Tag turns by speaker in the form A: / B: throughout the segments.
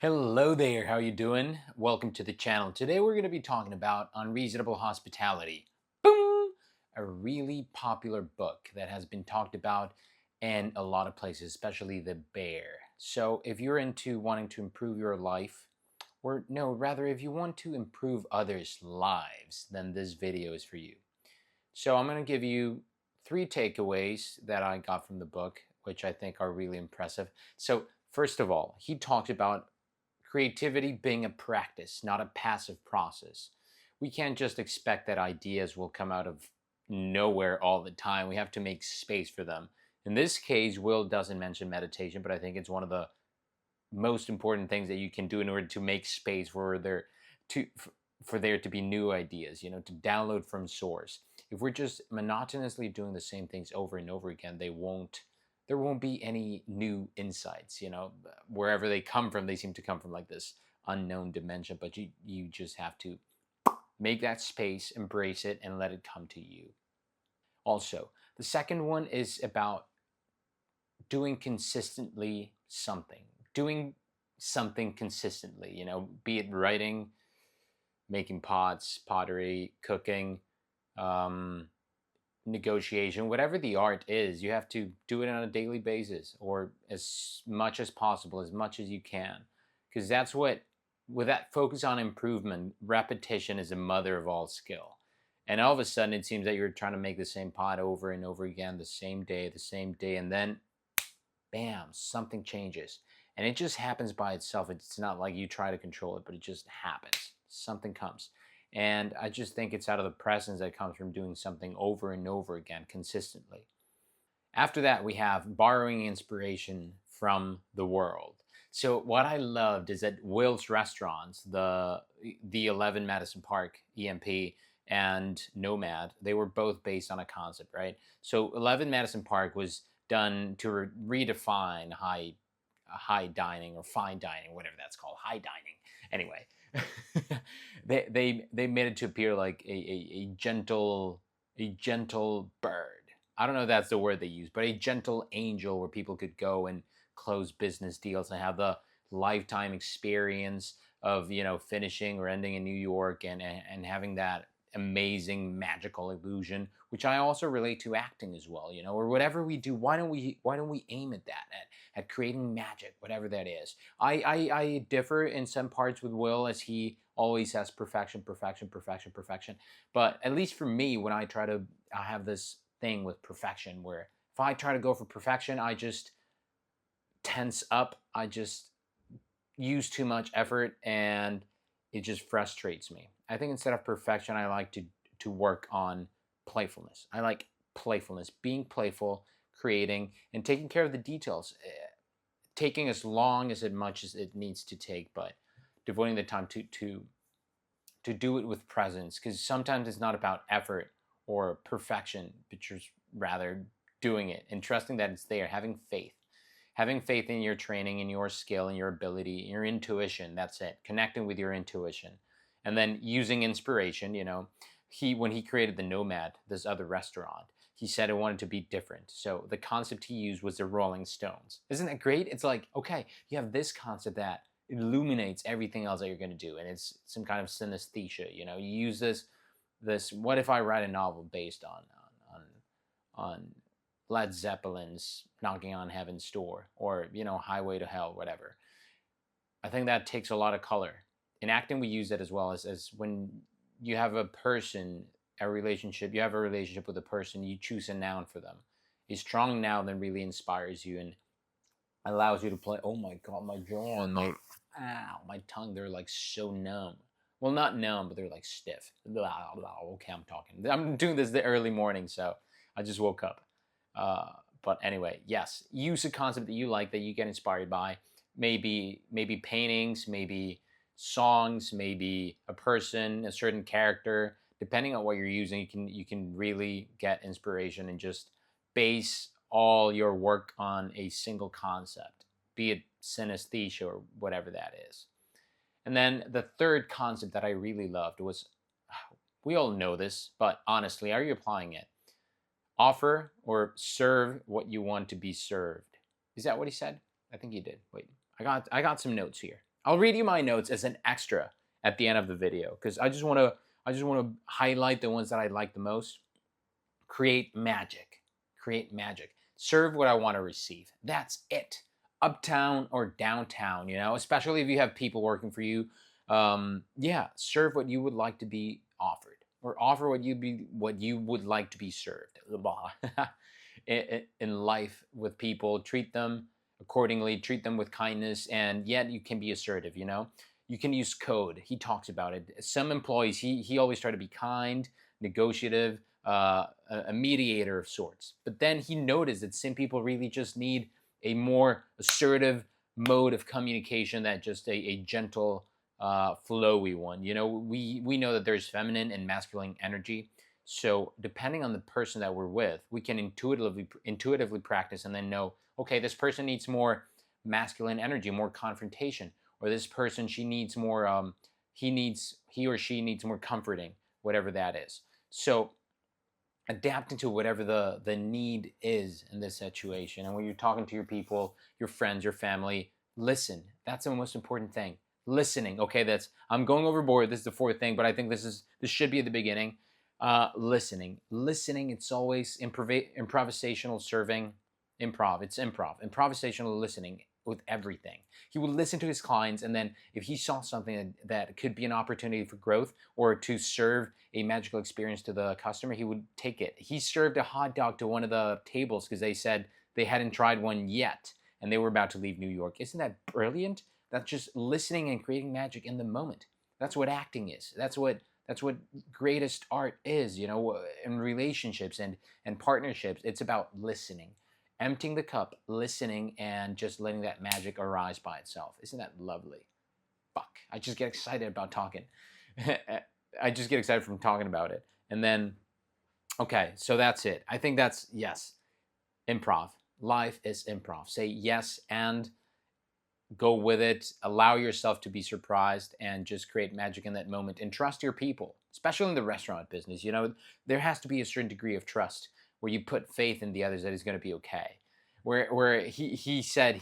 A: Hello there, how you doing? Welcome to the channel. Today we're going to be talking about Unreasonable Hospitality. Boom! A really popular book that has been talked about in a lot of places, especially the Bear. So if you're into wanting to improve your life, or no, rather if you want to improve others' lives, then this video is for you. So I'm going to give you 3 takeaways that I got from the book, which I think are really impressive. So first of all, he talked about creativity being a practice, not a passive process. We can't just expect that ideas will come out of nowhere all the time. We have to make space for them. In this case, Will doesn't mention meditation, but I think it's one of the most important things that you can do in order to make space for there to be new ideas, to download from source. If we're just monotonously doing the same things over and over again, there won't be any new insights. Wherever they come from, they seem to come from like this unknown dimension, but you just have to make that space, embrace it, and let it come to you. Also, the second one is about doing consistently something. Doing something consistently, be it writing, making pots, pottery, cooking, negotiation, whatever the art is, you have to do it on a daily basis or as much as possible, as much as you can. Because with that focus on improvement, repetition is the mother of all skill. And all of a sudden, it seems that you're trying to make the same pot over and over again, the same day, and then bam, something changes. And it just happens by itself. It's not like you try to control it, but it just happens. Something comes. And I just think it's out of the presence that comes from doing something over and over again consistently. After that, we have borrowing inspiration from the world. So what I loved is that Will's restaurants, the 11 Madison Park, EMP, and Nomad, they were both based on a concept, right? So 11 Madison Park was done to redefine high dining or fine dining, whatever that's called, high dining. Anyway, they made it to appear like a gentle bird. I don't know if that's the word they use, but a gentle angel where people could go and close business deals and have the lifetime experience of finishing or ending in New York and having that amazing magical illusion, which I also relate to acting as well, or whatever we do. Why don't we aim at that, at creating magic, whatever that is. I differ in some parts with Will, as he always has perfection, perfection, perfection, perfection. But at least for me, when I have this thing with perfection where if I try to go for perfection, I just tense up, I just use too much effort, and it just frustrates me. I think instead of perfection, I like to work on playfulness. I like playfulness, being playful, creating, and taking care of the details, taking as long as much as it needs to take, but devoting the time to do it with presence. Because sometimes it's not about effort or perfection, but just rather doing it and trusting that it's there, having faith. Having faith in your training, in your skill, in your ability, in your intuition. That's it. Connecting with your intuition. And then using inspiration. When he created the Nomad, this other restaurant, he said it wanted to be different. So the concept he used was the Rolling Stones. Isn't that great? It's like, okay, you have this concept that illuminates everything else that you're going to do. And it's some kind of synesthesia. You use this, what if I write a novel based on Led Zeppelin's Knocking on Heaven's Door, or Highway to Hell, whatever. I think that takes a lot of color. In acting, we use that as well, as when you have a relationship with a person, you choose a noun for them. A strong noun that really inspires you and allows you to play. Oh my God, my jaw and my tongue, they're like so numb. Well, not numb, but they're like stiff. Okay, I'm doing this the early morning, so I just woke up. But anyway, yes, use a concept that you like, that you get inspired by. Maybe paintings, maybe songs, maybe a person, a certain character. Depending on what you're using, you can really get inspiration and just base all your work on a single concept, be it synesthesia or whatever that is. And then the third concept that I really loved was, we all know this, but honestly, are you applying it? Offer or serve what you want to be served. Is that what he said? I think he did. Wait, I got some notes here. I'll read you my notes as an extra at the end of the video because I just want to highlight the ones that I like the most. Create magic. Create magic. Serve what I want to receive. That's it. Uptown or downtown, especially if you have people working for you. Yeah, serve what you would like to be offered, or offer what you would like to be served. In life with people, treat them accordingly, treat them with kindness, and yet you can be assertive. You can use code. He talks about it. Some employees, he always try to be kind, negotiative, a mediator of sorts. But then he noticed that some people really just need a more assertive mode of communication, that just a gentle, flowy one. We know that there's feminine and masculine energy. So depending on the person that we're with, we can intuitively practice and then know, okay, this person needs more masculine energy, more confrontation, or this person, she needs more, he or she needs more comforting, whatever that is. So adapting to whatever the need is in this situation. And when you're talking to your people, your friends, your family, listen. That's the most important thing. Listening. Okay, I'm going overboard. This is the fourth thing, but I think this should be at the beginning. Listening. It's always improvisational serving. It's improvisational listening with everything. He would listen to his clients, and then if he saw something that could be an opportunity for growth or to serve a magical experience to the customer, he would take it. He served a hot dog to one of the tables because they said they hadn't tried one yet and they were about to leave New York. Isn't that brilliant? That's just listening and creating magic in the moment. That's what acting is. That's what greatest art is, in relationships and partnerships. It's about listening, emptying the cup, listening, and just letting that magic arise by itself. Isn't that lovely? Fuck. I just get excited about talking. I just get excited from talking about it. And then, okay, so that's it. I think that's, yes, improv. Life is improv. Say yes and go with it. Allow yourself to be surprised and just create magic in that moment, and trust your people, especially in the restaurant business. There has to be a certain degree of trust where you put faith in the others that it's going to be okay. Where he said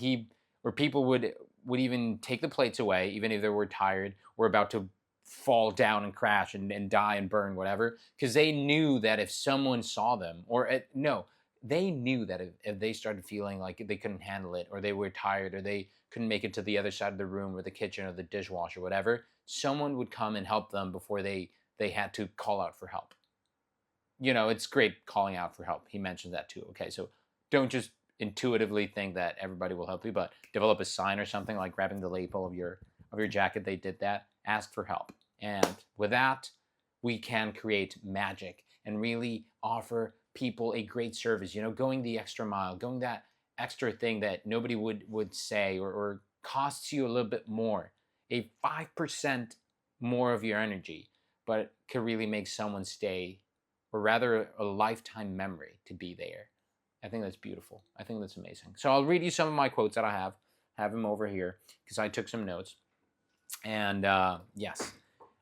A: where people would even take the plates away, even if they were tired or about to fall down and crash and die and burn, whatever, because they knew that if someone saw them, they knew that if they started feeling like they couldn't handle it, or they were tired, or they couldn't make it to the other side of the room or the kitchen or the dishwasher, whatever, someone would come and help them before they had to call out for help. It's great calling out for help. He mentioned that too. Okay, so don't just intuitively think that everybody will help you, but develop a sign or something, like grabbing the lapel of your jacket. They did that. Ask for help. And with that, we can create magic and really offer people a great service, going the extra mile, going that extra thing that nobody would say, or costs you a little bit more, a 5% more of your energy, but could really make someone stay, or rather a lifetime memory to be there. I think that's beautiful. I think that's amazing. So I'll read you some of my quotes that I have them over here because I took some notes. And yes,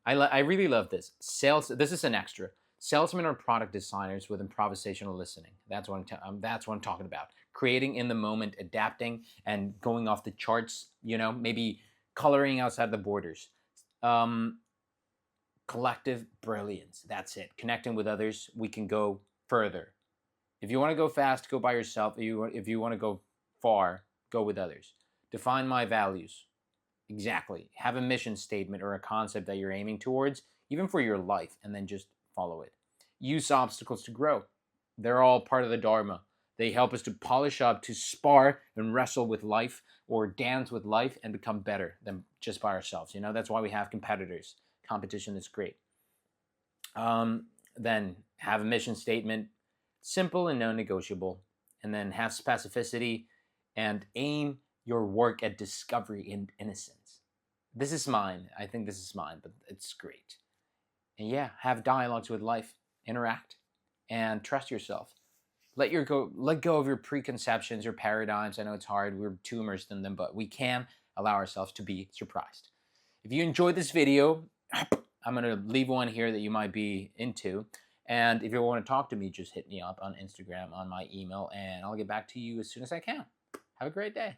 A: I really love this. This is an extra. Salesmen are product designers with improvisational listening. That's what I'm talking about. Creating in the moment, adapting, and going off the charts. Maybe coloring outside the borders. Collective brilliance. That's it. Connecting with others, we can go further. If you want to go fast, go by yourself. If you want to go far, go with others. Define my values. Exactly. Have a mission statement or a concept that you're aiming towards, even for your life, and then just follow it. Use obstacles to grow. They're all part of the Dharma. They help us to polish up, to spar and wrestle with life, or dance with life and become better than just by ourselves. That's why we have competitors. Competition is great. Then have a mission statement, simple and non-negotiable. And then have specificity and aim your work at discovery and innocence. This is mine. I think this is mine, but it's great. And yeah, have dialogues with life, interact, and trust yourself. Let go of your preconceptions, your paradigms. I know it's hard. We're too immersed in them, but we can allow ourselves to be surprised. If you enjoyed this video, I'm going to leave one here that you might be into. And if you want to talk to me, just hit me up on Instagram, on my email, and I'll get back to you as soon as I can. Have a great day.